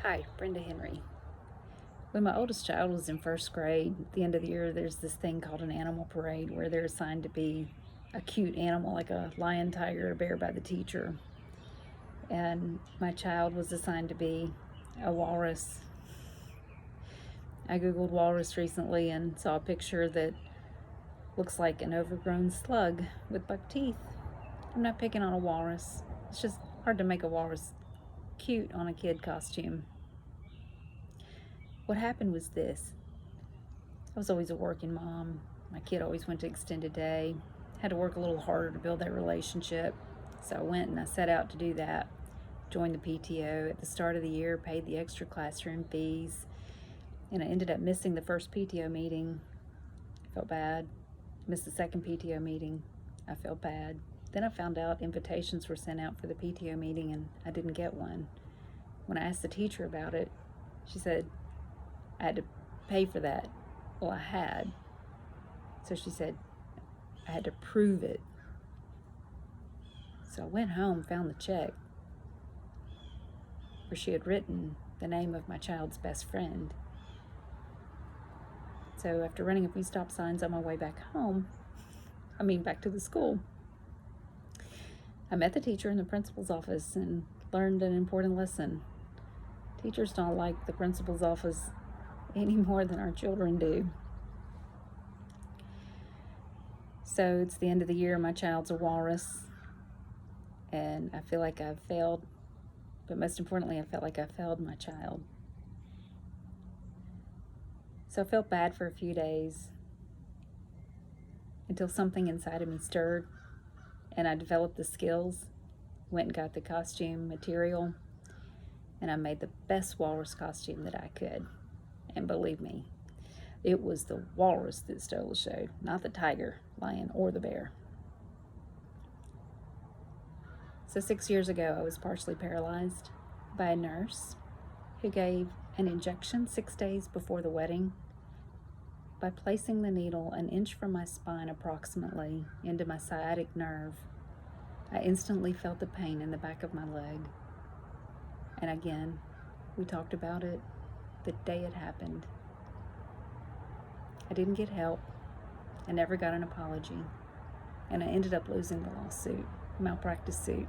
Hi, Brenda Henry. When my oldest child was in first grade, at the end of the year, there's this thing called an animal parade where they're assigned to be a cute animal like a lion, tiger, or bear by the teacher. And my child was assigned to be a walrus. I Googled walrus recently and saw a picture that looks like an overgrown slug with buck teeth. I'm not picking on a walrus. It's just hard to make a walrus cute on a kid costume. What happened was this. I was always a working mom. My kid always went to extended day. Had to work a little harder to build that relationship. So I went and I set out to do that. Joined the PTO at the start of the year, paid the extra classroom fees, and I ended up missing the first PTO meeting. I felt bad. Missed the second PTO meeting. I felt bad. Then I found out invitations were sent out for the PTO meeting and I didn't get one. When I asked the teacher about it, she said I had to pay for that. Well, I had. So she said I had to prove it. So I went home, found the check where she had written the name of my child's best friend. So after running a few stop signs on my way back back to the school, I met the teacher in the principal's office and learned an important lesson. Teachers don't like the principal's office any more than our children do. So it's the end of the year, my child's a walrus, and I feel like I've failed, but most importantly, I felt like I failed my child. So I felt bad for a few days until something inside of me stirred and I developed the skills, went and got the costume material, and I made the best walrus costume that I could. And believe me, it was the walrus that stole the show, not the tiger, lion, or the bear. So 6 years ago, I was partially paralyzed by a nurse who gave an injection 6 days before the wedding. By placing the needle an inch from my spine approximately into my sciatic nerve, I instantly felt the pain in the back of my leg. And again, we talked about it the day it happened. I didn't get help. I never got an apology. And I ended up losing the lawsuit, malpractice suit.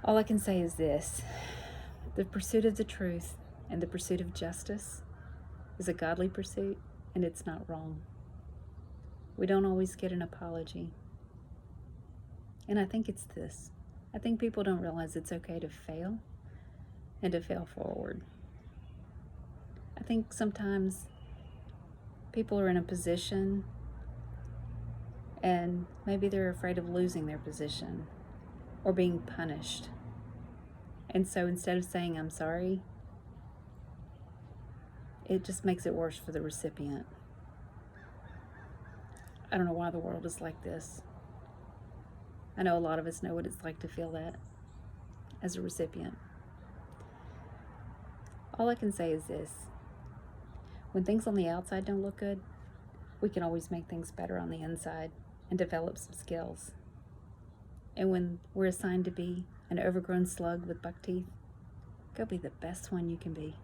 All I can say is this: the pursuit of the truth and the pursuit of justice is a godly pursuit, and it's not wrong. We don't always get an apology. And I think it's this. I think people don't realize it's okay to fail and to fail forward. I think sometimes people are in a position and maybe they're afraid of losing their position or being punished. And so instead of saying, I'm sorry, it just makes it worse for the recipient. I don't know why the world is like this. I know a lot of us know what it's like to feel that as a recipient. All I can say is this: when things on the outside don't look good, we can always make things better on the inside and develop some skills. And when we're assigned to be an overgrown slug with buck teeth, go be the best one you can be.